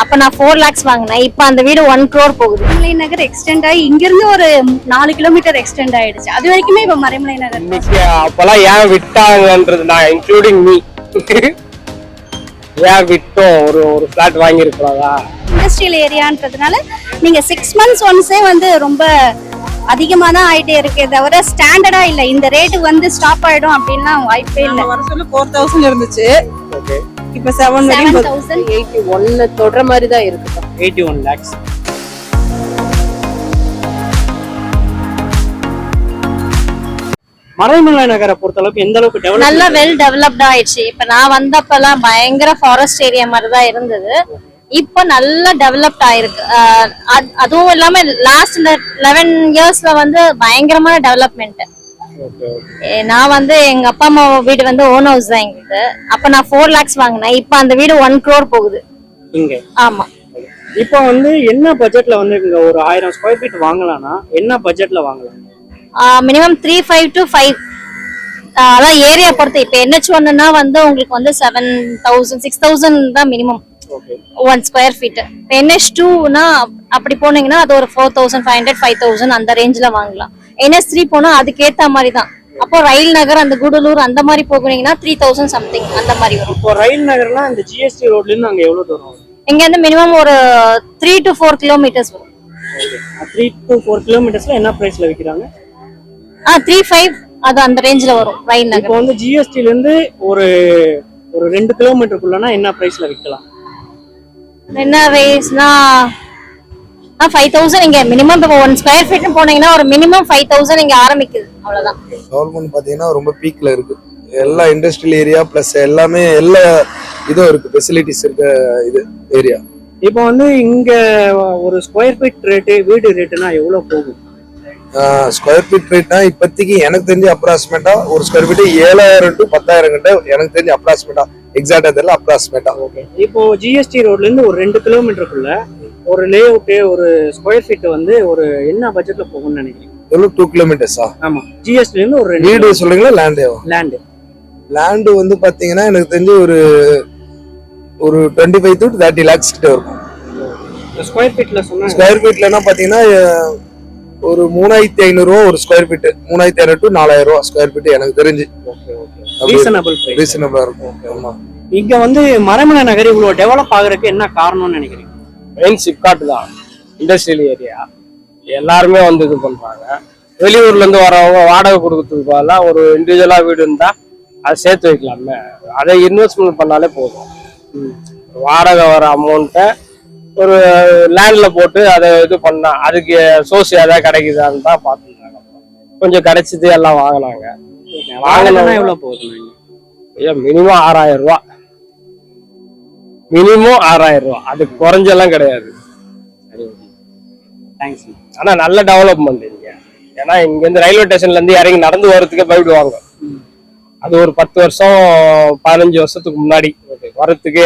அப்ப நான் 4 lakhs வாங்கினேன். இப்ப அந்த வீடு 1 crore போகுது. மறைமலை நகர் எக்ஸ்டெண்ட் ஆகி இங்கிருந்து ஒரு 4 கிலோமீட்டர் எக்ஸ்டெண்ட் ஆயிடுச்சு. அது வரைக்குமே இப்ப மறைமலை நகர் இன்னைக்கு அப்பெல்லாம் ஏன் விட்டாங்கன்றது நான் இன்க்ளூடிங் மீ ஏன் விட்டோம் ஒரு பிளாட் வாங்கி இருக்கிறதா இண்டஸ்ட்ரியல் ஏரியான்றதுனால நீங்க 6 months ஒன்ஸே வந்து ரொம்ப அதிகமா தான் ஆயிட்டே இருக்கே தவிர ஸ்டாண்டர்டா இல்ல. இந்த ரேட்டு வந்து ஸ்டாப் ஆயிடும் அப்படின்லாம் வாய்ப்பே இல்ல. வருஷத்துல 4000 இருந்துச்சு, ஓகே இப்ப 7,000 81 தொடர மாதிரி தான் இருக்கு. 81 lakhs. மறைமலை நகரை பொறுத்தளவுக்கு எந்த அளவுக்கு டெவலப் நல்லா வெல் டெவலப்ட் ஆயிடுச்சு. இப்ப நான் வந்தப்பெல்லாம் பயங்கர ஃபாரஸ்ட் ஏரியா மாதிரி தான் இருந்தது. இப்ப நல்லா டெவலப்ட் ஆயிருக்கு. அதுவும் இல்லாம லாஸ்ட் 11 yearsல வந்து பயங்கரமான டெவலப்மெண்ட். நான் வந்து எங்க அப்பா அம்மா வீடு வந்து ஓன் ஹவுஸ் தான் எங்களுக்கு. அப்ப நான் 4 lakhs வாங்கினேன். இப்ப அந்த வீடு 1 crore போகுது இங்க. ஆமா. இப்போ வந்து என்ன பட்ஜெட்ல வந்து இங்க ஒரு 1000 ஸ்கொயர் ஃபீட் வாங்கலாம்னா என்ன பட்ஜெட்ல வாங்கலாம்? Minimum 3.5 to 5. அதான் ஏரியா பொறுத்து. இப்ப NH1ன்னா வந்து உங்களுக்கு வந்து 7,000 6,000 தான் மினிமம் 1 square feet. NH2னா அப்படி போனீங்கன்னா அது ஒரு 4,500 5,000 அந்த ரேஞ்ச்ல வாங்கலாம். NH3 போனா அதுக்கு ஏத்த மாதிரி தான். அப்போ ரயில் நகர் அந்த குடலூர் அந்த மாதிரி போனீங்கன்னா 3,000 சம்திங் அந்த மாதிரி வரும். இப்போ ரயில் நகர்லாம் அந்த GST ரோட்ல இருந்து அங்க எவ்வளவு தூரம் வரும்? இங்க இருந்து மினிமம் ஒரு 3 to 4 kilometers வரும். 3 to 4 kilometersல என்ன பிரைஸ்ல விக்கிறாங்க? 3.5 அது அந்த ரேஞ்ச்ல வரும் ரயில் நகர். இப்போ வந்து GSTல இருந்து ஒரு 2 கிலோமீட்டருக்குள்ளனா என்ன பிரைஸ்ல விக்கலாம்? என்ன ரேஸ்னா 5,000 இங்க மினிமம். இப்போ 1 square feet போனீங்கன்னா ஒரு மினிமம் 5,000 இங்க ஆரம்பிக்குது. அவ்வளவுதான். கவர்மெண்ட் பாத்தீங்கன்னா ரொம்ப பீக்ல இருக்கு. எல்லா இண்டஸ்ட்ரியல் ஏரியா பிளஸ் எல்லாமே எல்லா இதுவும் இருக்கு, ஃபெசிலிட்டிஸ் இருக்க இது ஏரியா. இப்போ வந்து இங்க ஒரு ஸ்கொயர் ஃபீட் ரேட்டு வீடு ரேட்டுனா எவ்வளவு போகும்? ஸ்கொயர் ஃபீட் ரேட்னா இப்போதைக்கு எனக்கு தெரிஞ்சு அப்ராக்சிமேட்டா ஒரு ஸ்கொயர் ஃபீட் 7,000 to 10,000 கிட்ட எனக்கு தெரிஞ்சு அப்ராக்சிமேட்டா, எக்ஸாக்டா தெரியல, அப்ராக்சிமேட்டா. ஓகே. இப்போ GST ரோட்ல இருந்து ஒரு 2 கிலோமீட்டருக்குள்ள ஒரு லே அவுட் ஒரு ஸ்கொயர் ஃபீட் வந்து ஒரு என்ன பட்ஜெட்ல போகும்னு நினைக்கிறீங்க? எவ்வளவு 2 கிலோமீட்டர்ஸா? ஆமா. GST ல இருந்து ஒரு வீடு சொல்றீங்களா லேண்ட் வந்து பாத்தீங்கன்னா எனக்கு தெரிஞ்சு ஒரு 25 to 30 lakhs கிட்ட இருக்கும். ஸ்கொயர் ஃபீட்ல சொன்னா ஸ்கொயர் ஃபீட்லனா பாத்தீங்கன்னா ஒரு 3,500 ரூபா ஒரு ஸ்கொயர் ஃபீட், 3,500 to 4,000 ரூபா ஸ்கொயர் ஃபீட் எனக்கு தெரிஞ்சு ரீசனபிளா இருக்கும். ஆமா. இங்க வந்து மறைமலை நகர் இவ்வளவு டெவலப் ஆகுறதுக்கு என்ன காரணம்னு நினைக்கிறீங்க? மெயின் சிப்காட் தான், இண்டஸ்ட்ரியல் ஏரியா. எல்லாருமே வந்து இது பண்றாங்க. வெளியூர்ல இருந்து வரவங்க வாடகை கொடுக்கறதுக்கு பதிலா ஒரு இண்டிவிஜுவலா வீடு இருந்தா அதை சேர்த்து வைக்கலாமே. அதை இன்வெஸ்ட்மெண்ட் பண்ணாலே போதும். வாடகை வர அமௌண்ட்டை ஒரு லேண்ட்ல போட்டு அதை இது பண்ணா அதுக்கு சோர்ஸ் ஏதாவது கிடைக்குதான்னு தான் பார்த்துருந்தாங்க. கொஞ்சம் கிடைச்சது எல்லாம் வாங்கினாங்க. வாங்கினா எவ்வளவு போகுது? மினிமம் 6,000 ரூபா. மினிமம் 6,000 ரூபா. அது குறைஞ்செல்லாம் கிடையாது. ஆனா நல்ல டெவலப்மெண்ட் இங்க. ஏன்னா இங்க இருந்து ரயில்வே ஸ்டேஷன்ல இருந்து இறங்கி நடந்து வர்றதுக்கே போயிடுவாங்க. அது ஒரு 10 வருஷம் 15 வருஷத்துக்கு முன்னாடி வரத்துக்கு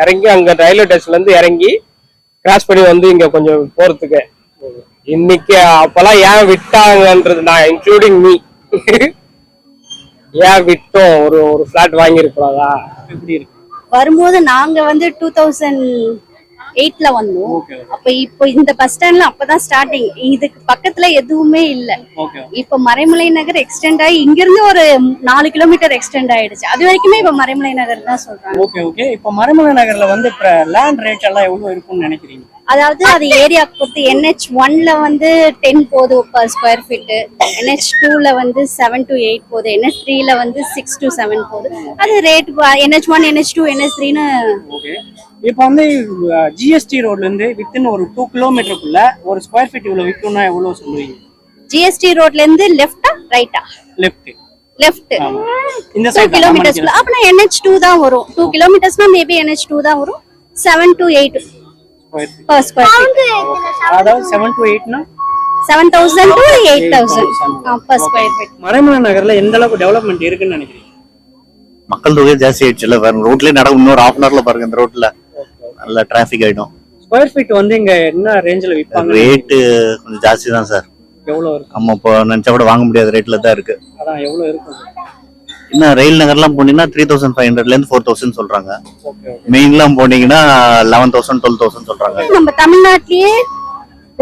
இறங்கி அங்க ரயில்வே ஸ்டேஷன்ல இருந்து இறங்கி கிராஸ் பண்ணி வந்து இங்க கொஞ்சம் போறதுக்கு. இன்னைக்கு அப்பெல்லாம் ஏன் விட்டாங்கன்றது நான் இன்க்ளூடிங் மீ ஏன் விட்டோம் ஒரு பிளாட் வாங்கி இருக்கிறதா எப்படி இருக்கு? வரும்போது நாங்க வந்து 2008ல வந்தோம். அப்ப இப்போ இந்த பஸ் ஸ்டாண்ட்ல அப்பதான் ஸ்டார்டிங். இதுக்கு பக்கத்துல எதுவுமே இல்ல. இப்ப மறைமலை நகர் எக்ஸ்டெண்ட் ஆகி இங்கிருந்து ஒரு 4 கிலோமீட்டர் எக்ஸ்டெண்ட் ஆயிடுச்சு. அது வரைக்குமே இப்ப மறைமலை நகர் தான் சொல்றாங்க. Okay okay. இப்ப மறைமலை நகர்ல வந்து லேண்ட் ரேட் எல்லாம் எவ்வளவு இருக்கும்னு நினைக்கிறீங்க? அதாவது அது ஏரியா பொறுத்து. NH1ல வந்து 10 போகுது per ஸ்கொயர் ஃபீட், NH2ல வந்து 7 to 8 போகுது, NH3ல வந்து 6 to 7 போகுது. அது ரேட் NH1 NH2 NH3ன்னு. ஓகே. இப்போ வந்து GST ரோட்ல இருந்து வித்தின் ஒரு 2 கிலோமீட்டருக்குள்ள ஒரு ஸ்கொயர் ஃபீட் இவ்வளவு விற்கும்னா எவ்வளவு சொல்லுவீங்க? GST ரோட்ல இருந்து லெஃப்டா ரைட்டா? லெஃப்ட். இந்த 2 கிலோமீட்டர்ஸ்ல அப்பனா NH2 தான் வரும். 2 கிலோமீட்டர்ஸ்னா மேபி NH2 தான் வரும். 7 to 8 per square feet. அதாவது 7 to 8 னா 7,000 to 8,000 per square feet. Maraimalai நகர்ல எந்த அளவுக்கு டெவலப்மெண்ட் இருக்குன்னு நினைக்கிறீங்க? மக்கள் தொகை ஜாஸ்தி ஆயிடுச்சுல, ரோட்லயே நடக்கும். இன்னொரு 1/2 hourல பாருங்க இந்த ரோட்ல நல்ல டிராபிக் ஆயிடும். ஸ்கொயர் ஃபீட் வந்து இங்க என்ன ரேஞ்சில விற்பாங்க? ரேட் கொஞ்சம் ஜாஸ்தி தான் சார். எவ்வளவு இருக்கு? நம்ம இப்போ நினைச்சா கூட வாங்க முடியாத ரேட்ல தான் இருக்கு. அதான் எவ்வளவு இருக்கும்? இன்னும் ரயில் நகர்லாம் போனீங்கன்னா 3500ல இருந்து 4000 சொல்றாங்க. ஓகே மெயின்லாம் போனீங்கன்னா 11,000 12,000 சொல்றாங்க. நம்ம தமிழ்நாட்டிலேயே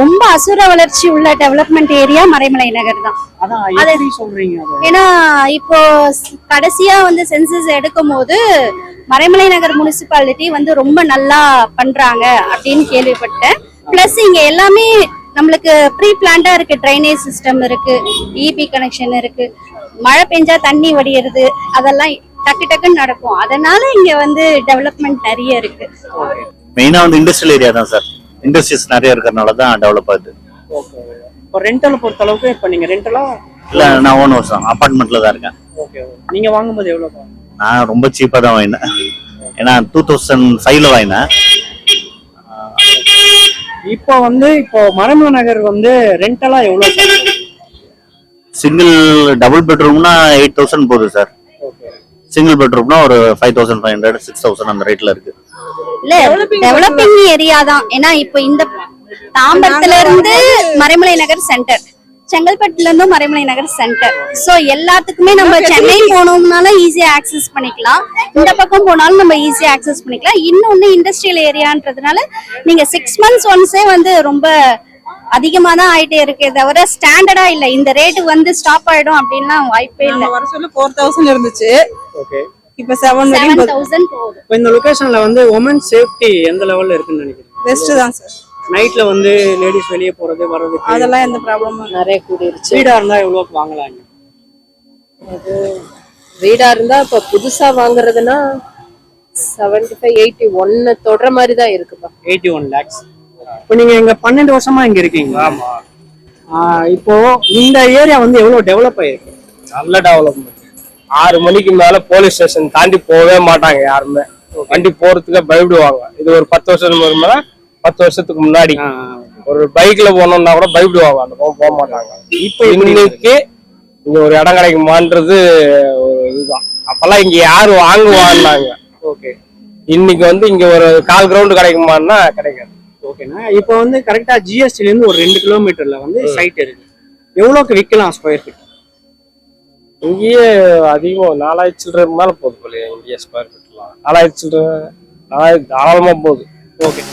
ரொம்ப அசுர வளர்ச்சி உள்ள டெவலப்மெண்ட் ஏரியா மறைமலை நகர் தான். அதான் எப்படி சொல்றீங்க அது? ஏன்னா இப்போ கடைசியா வந்து சென்சஸ் எடுக்கும் போது மறைமலை நகர் முனிசிபாலிட்டி வந்து ரொம்ப நல்லா பண்றாங்க அப்படின்னு கேள்விப்பட்டேன். பிளஸ் இங்க எல்லாமே நம்மளுக்கு ப்ரீ பிளான்டா இருக்கு. ட்ரைனேஜ் சிஸ்டம் இருக்கு, இபி கனெக்ஷன் இருக்கு, மழை பெஞ்சா தண்ணி வடியறது, அதெல்லாம் டக்கு டக்குன்னு நடக்கும். அதனால இங்க வந்து டெவலப்மெண்ட் நிறைய இருக்கு. மெயினா வந்து இண்டஸ்ட்ரியல் ஏரியா தான் சார். இண்டஸ்ட்ரீஸ் நிறைய இருக்கிறதுனால தான் டெவலப் ஆகுது. ஓகே. இப்போ ரெண்டல் பொறுத்த அளவுக்கு இப்போ நீங்க ரெண்டலா இல்ல நான் ஓன் ஹவுஸ் தான், அபார்ட்மெண்ட்ல தான் இருக்கேன். ஓகே. நீங்க வாங்கும்போது எவ்வளவு? நான் ரொம்ப சீப்பா தான் வாங்கினேன். ஏன்னா 2005ல வாங்கினேன். இப்போ வந்து மறைமலை நகர் வந்து ரெண்டலா எவ்வளவு? சிங்கிள் டபுள் பெட்ரூம்னா 8,000 போகுது சார். ஓகே. சிங்கிள் பெட்ரூம்னா ஒரு 5,500 6,000 அந்த ரேட்ல இருக்கு. இல்ல டெவலப்பிங் ஏரியா தான். ஏன்னா இப்போ இந்த தாம்பரத்துல இருந்து மறைமலை நகர் சென்டர், செங்கல்பட்டுல இருந்து மறைமலை நகர் சென்டர். சோ எல்லாத்துக்குமே நம்ம சென்னை போனோம்னாலும் ஈஸியா ஆக்சஸ் பண்ணிக்கலாம், இந்த பக்கம் போனாலும் நம்ம ஈஸியா ஆக்சஸ் பண்ணிக்கலாம். இன்னொன்னு இண்டஸ்ட்ரியல் ஏரியான்றதுனால நீங்க 6 months ஒன்ஸே வந்து ரொம்ப அதிகமா தான் ஆயிட்டே இருக்கே தவிர ஸ்டாண்டர்டா இல்ல. இந்த ரேட் வந்து ஸ்டாப் ஆயிடும் அப்படின்லாம் வாய்ப்பே இல்ல. வர சொல்ல 4,000 இருந்துச்சு, ஓகே. இப்ப 7 வரையும் 7,000 போகுது. இப்போ இந்த லொகேஷன்ல வந்து உமன் சேஃப்டி எந்த லெவல்ல இருக்குன்னு நினைக்கிறீங்க? பெஸ்ட் தான் சார். நைட்ல வந்து லேடிஸ் வெளியே போறது வர்றது அதெல்லாம் எந்த ப்ராப்ளமும் நிறைய கூடிருச்சு. வீடா இருந்தா எவ்வளவுக்கு வாங்கலாங்க? அது வீடா இருந்தா இப்ப புதுசா வாங்குறதுன்னா 75 81 தொடர மாதிரி தான் இருக்குப்பா. 81 lakhs. இப்போ நீங்க இங்க 12 வருஷமா இங்க இருக்கீங்க. ஆமா. இப்போ இந்த ஏரியா வந்து எவ்வளவு டெவலப் ஆயிருக்கு? நல்ல டெவலப்மெண்ட். 6 மணிக்கு மேல போலீஸ் ஸ்டேஷன் தாண்டி போகவே மாட்டாங்க யாருமே. வண்டி போறதுக்கு பயப்படுவாங்க. இது ஒரு 10 வருஷத்துக்கு மேல 10 வருஷத்துக்கு முன்னாடி ஒரு பைக்ல போனோம்னா கூட பயப்படுவாங்க, அந்த போக மாட்டாங்க. இப்ப இன்னைக்கு இங்க ஒரு இடம் கிடைக்குமான்றது ஒரு இதுதான். அப்பெல்லாம் இங்க யாரு வாங்குவான்னாங்க. ஓகே. இன்னைக்கு வந்து இங்க ஒரு 1/4 கிரவுண்ட் கிடைக்குமான்னா கிடைக்காது. ஓகேண்ணா. இப்போ வந்து கரெக்டா ஜிஎஸ்டில இருந்து ஒரு 2 கிலோமீட்டர்ல வந்து சைட் இருக்கு. எவ்வளவுக்கு விற்கலாம் ஸ்கொயர் ஃபீட்? இங்கேயே அதிகம் 4000 சில்லற மேல போகுது போல. இங்கேயே ஸ்கொயர் ஃபீட்லாம் 4000 சில்லற 4000 தாராளமா போகுது. ஓகே.